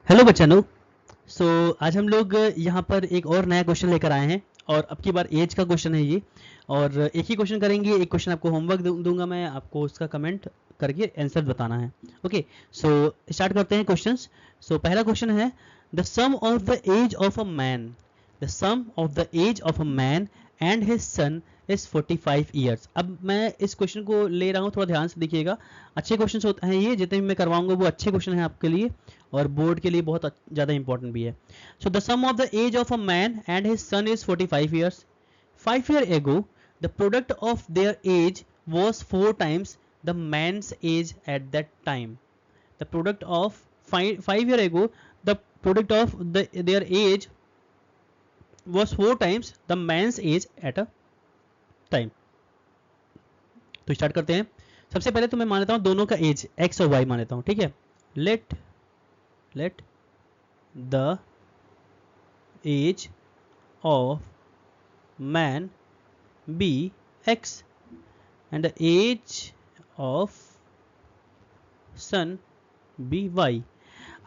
Hello बच्चों। सो आज हम लोग यहाँ पर एक और नया क्वेश्चन लेकर आए हैं और अब की बार एज का क्वेश्चन है ये। और एक ही क्वेश्चन करेंगे, एक क्वेश्चन आपको होमवर्क दूंगा मैं, आपको उसका कमेंट करके आंसर बताना है। ओके, सो स्टार्ट करते हैं क्वेश्चंस। सो पहला क्वेश्चन है, the sum of the age of a man, the sum of the age of a man and his son is 45 years. अब मैं इस क्वेश्चन को ले रहा हूँ, थोड़ा ध्यान से देखिएगा। अच्छे क्वेश्चन होते हैं ये, जितने भी मैं करवाऊंगा वो अच्छे क्वेश्चन हैं आपके लिए और बोर्ड के लिए बहुत ज़्यादा इंपॉर्टेंट भी है। So the sum of the age of a man and his son is 45 years. 5 years ago the product of their age was 4 times the man's age at that time. The product of 5 years ago the product of their age was 4 times the man's age at a time. तो start करते हैं। सबसे पहले तो मैं मान लेता हूँ दोनों का एज एक्स और वाई मान लेता हूँ, ठीक है। Let the age of man be x and the age of son be y.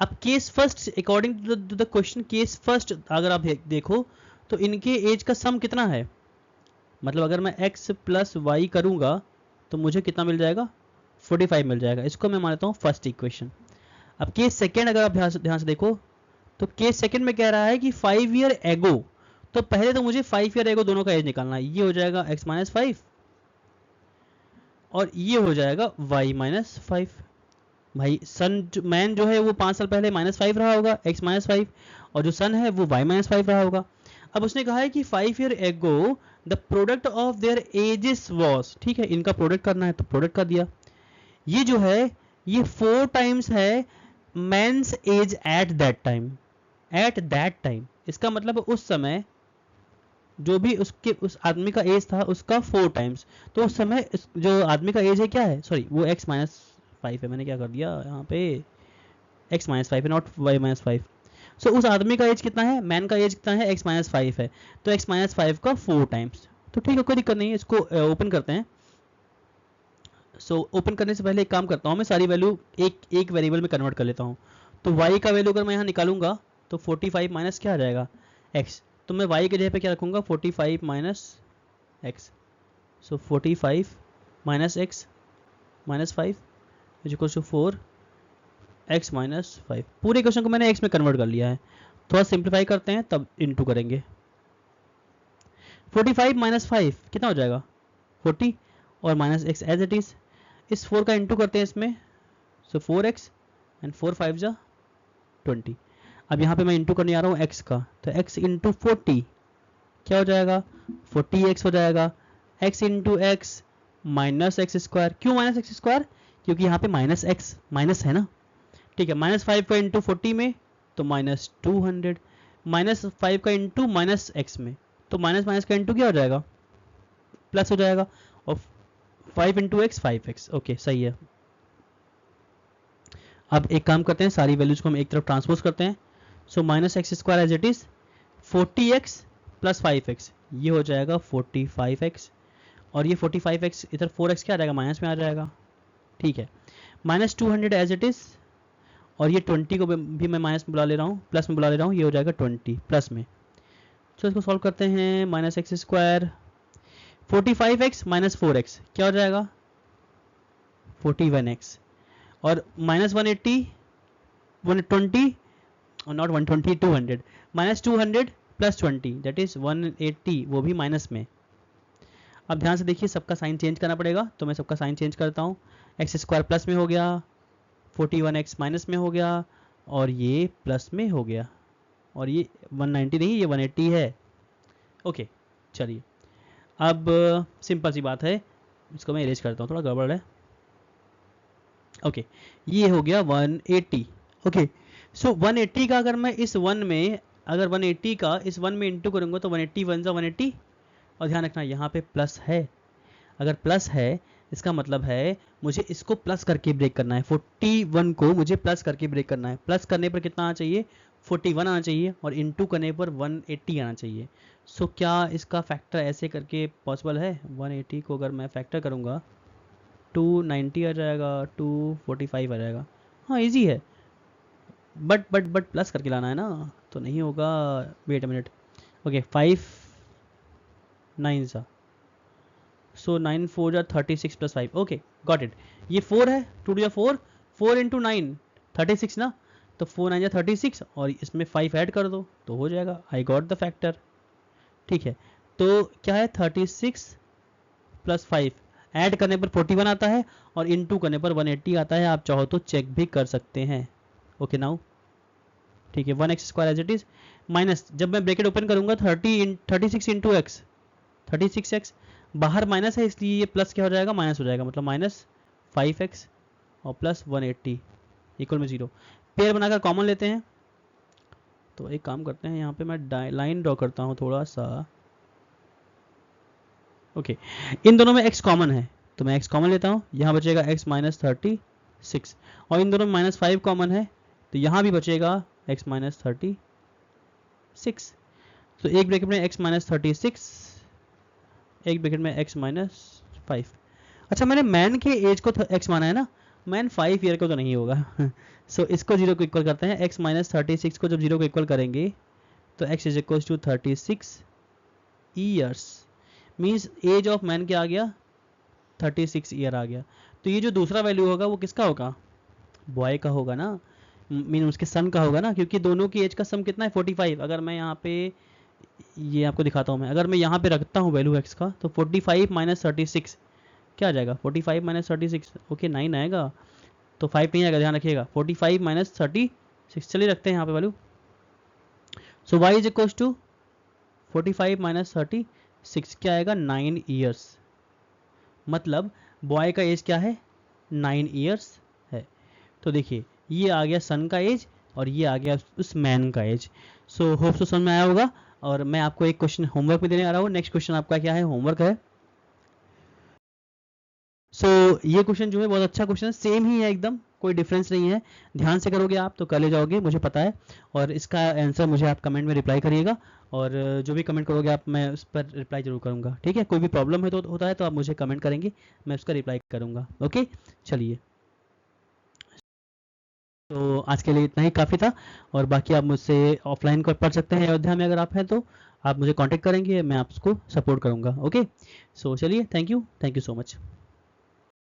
अब case first according to the question, case first अगर आप देखो तो इनके एज का सम कितना है, मतलब अगर मैं x प्लस वाई करूंगा तो मुझे कितना मिल जाएगा, 45 मिल जाएगा। इसको मैं मानता हूँ फर्स्ट इक्वेशन। अब केस सेकेंड अगर आप ध्यान से देखो तो केस सेकेंड में कह रहा है कि 5 year एगो, तो पहले तो मुझे 5 year एगो दोनों का एज निकालना है। ये हो जाएगा x माइनस 5 और ये हो जाएगा y माइनस 5। भाई सन मैन जो है वो 5 साल पहले -5 रहा होगा, x माइनस 5, और जो सन है वो y माइनस 5 रहा होगा। अब उसने कहा है कि 5 year ago the product of their edges was, ठीक है, इनका प्रोडक्ट करना है तो प्रोडक्ट कर दिया। ये जो है ये 4 टाइम्स है man's age at that time, at that time इसका मतलब उस समय जो भी उसके उस आदमी का एज था उसका 4 टाइम्स। तो उस समय जो आदमी का एज है क्या है, सॉरी वो x माइनस 5 है, मैंने क्या कर दिया यहाँ पे, x माइनस 5 है, नॉट y माइनस 5। सो उस आदमी का एज कितना है, मैन का एज कितना है, x माइनस 5 है, तो x माइनस 5 का 4 टाइम्स। तो ठीक है, कोई दिक्कत नहीं है, इसको ओपन करते हैं। सो ओपन करने से पहले एक काम करता हूँ, मैं सारी वैल्यू एक एक वेरिएबल में कन्वर्ट कर लेता हूँ। तो y का वैल्यू अगर मैं यहाँ निकालूंगा तो 45 माइनस क्या आ जाएगा, x। तो मैं y के जगह पे क्या रखूंगा, 45 minus x। So 45 minus x minus 5 is equal to 4 x minus 5। पूरे क्वेश्चन को मैंने x में कन्वर्ट कर लिया है। थोड़ा सिंप्लीफाई करते हैं तब इनटू करेंगे। 45 माइनस 5 कितना हो जाएगा, 40 और minus x as it is. इस 4 का इंटू करते हैं इसमें, सो 4x एंड 4 5 जा 20। अब यहाँ पे मैं इंटू करने आ रहा हूँ x का, तो x इंटू 40 क्या हो जाएगा, 40x हो जाएगा। x into x minus x square, क्यों माइनस एक्स स्क्वायर, क्योंकि यहाँ पे माइनस एक्स माइनस है ना, ठीक है। माइनस 5 का इंटू 40 में तो माइनस 200, माइनस 5 का इंटू माइनस एक्स में तो माइनस माइनस का इंटू क्या हो जाएगा, प्लस हो जाएगा। और 5 इंटू एक्स 5x, ओके सही है। अब एक काम करते हैं, सारी वैल्यूज को हम एक तरफ ट्रांसपोज करते हैं। So minus x square as it is 40x plus 5x, ये हो जाएगा 45x, और ये 45x इधर 4x क्या आ जाएगा, माइनस में आ जाएगा, ठीक है। माइनस 200 एज इट इज, और ये 20 को भी मैं माइनस में बुला ले रहा हूँ, प्लस में बुला ले रहा हूँ, ये हो जाएगा 20 प्लस में। तो इसको सॉल्व करते हैं, minus x square 45x minus 4x क्या हो जाएगा, 41x, और माइनस 180 120 और not 120 200, minus 200 plus 20 that is 180, वो भी माइनस में। अब ध्यान से देखिए, सबका साइन चेंज करना पड़ेगा, तो मैं सबका साइन चेंज करता हूँ। एक्स स्क्वायर प्लस में हो गया, 41x माइनस में हो गया, और ये प्लस में हो गया, और ये 190 नहीं, ये 180 है। ओके चलिए, अब सिंपल सी बात है, इसको मैं इरेज करता हूँ, थोड़ा गड़बड़ है। ओके ये हो गया 180। ओके सो 180 का अगर मैं इस 1 में, अगर 180 का इस 1 में इंटू करूँगा तो 180 1 जा 180, और ध्यान रखना यहाँ पे प्लस है। अगर प्लस है इसका मतलब है मुझे इसको प्लस करके ब्रेक करना है, 41 को मुझे प्लस करके ब्रेक करना है। प्लस करने पर कितना आना चाहिए, 41 आना चाहिए, और इंटू करने पर 180 आना चाहिए। सो क्या इसका फैक्टर ऐसे करके पॉसिबल है, 180 को अगर मैं फैक्टर करूँगा 290 आ जाएगा, 245 आ जाएगा। हाँ इजी है, बट प्लस करके लाना है ना, तो नहीं होगा। Wait a minute. ओके 5 9 सा, सो 9 4 जा 36 प्लस 5। Okay got it. ये 4 है, 2 या 4, 4 इंटू 9 36 ना, तो 4 9 जा 36 और इसमें 5 ऐड कर दो तो हो जाएगा। I got the factor. ठीक है, तो क्या है 36 प्लस 5 ऐड करने पर 41 आता है और इनटू करने पर 180 आता है। आप चाहो तो चेक भी कर सकते हैं। ओके नाउ ठीक है, 1x square as it is minus, जब मैं ब्रैकेट ओपन करूंगा 36 इंटू एक्स, 36x, बाहर माइनस है इसलिए ये प्लस क्या हो जाएगा, माइनस हो जाएगा, मतलब माइनस 5x और प्लस 180 इक्वल में 0। पेयर बनाकर कॉमन लेते हैं, तो एक काम करते हैं, यहाँ पे मैं लाइन ड्रॉ करता हूँ थोड़ा सा। ओके इन दोनों में x कॉमन है तो मैं x कॉमन लेता हूँ, यहाँ बचेगा x माइनस 36 और इन दोनों में माइनस 5 कॉमन है तो यहाँ भी बचेगा x माइनस 36। तो एक ब्रैकेट में x माइनस 36, एक ब्रैकेट में x माइनस 5। अच्छा मैंने मैन के एज को x माना है ना, मैन 5 ईयर को तो नहीं होगा सो इसको 0 को इक्वल करते हैं। x माइनस 36 को जब 0 को इक्वल करेंगे तो x is equal to 36 years, means age of man क्या आ गया, 36 ईयर आ गया। तो ये जो दूसरा वैल्यू होगा वो किसका होगा, बॉय का होगा ना, मीन उसके सन का होगा ना, क्योंकि दोनों की एज का सम कितना है 45। अगर मैं यहाँ पे ये आपको दिखाता हूँ, मैं अगर मैं यहाँ पे रखता हूँ वैल्यू x का तो 45 माइनस 36 क्या आ जाएगा, 45 माइनस 36 ओके 9 आएगा, तो 5 नहीं आएगा, ध्यान रखिएगा। 45 माइनस 36 चलिए रखते हैं यहाँ पे value. So y is equal to 45 minus 36 क्या आएगा, 9 ईयर्स। मतलब बॉय का एज क्या है, 9 ईयर्स है। तो देखिए ये आ गया सन का एज और ये आ गया उस मैन का एज। सो होप सो समझ में आया होगा। और मैं आपको एक क्वेश्चन होमवर्क में देने आ रहा हूँ। नेक्स्ट क्वेश्चन आपका क्या है, होमवर्क है। सो ये क्वेश्चन जो है बहुत अच्छा क्वेश्चन है, सेम ही है एकदम, कोई डिफरेंस नहीं है। ध्यान से करोगे आप तो कर ले जाओगे, मुझे पता है। और इसका आंसर मुझे आप कमेंट में रिप्लाई करिएगा, और जो भी कमेंट करोगे आप, मैं उस पर रिप्लाई जरूर करूँगा। ठीक है, कोई भी प्रॉब्लम है तो होता है तो आप मुझे कमेंट करेंगे, मैं उसका रिप्लाई करूँगा। ओके चलिए, तो आज के लिए इतना ही काफ़ी था। और बाकी आप मुझसे ऑफलाइन पढ़ सकते हैं अयोध्या में, अगर आप हैं तो आप मुझे कांटेक्ट करेंगे, मैं आपको सपोर्ट करूँगा। ओके सो चलिए, थैंक यू सो मच।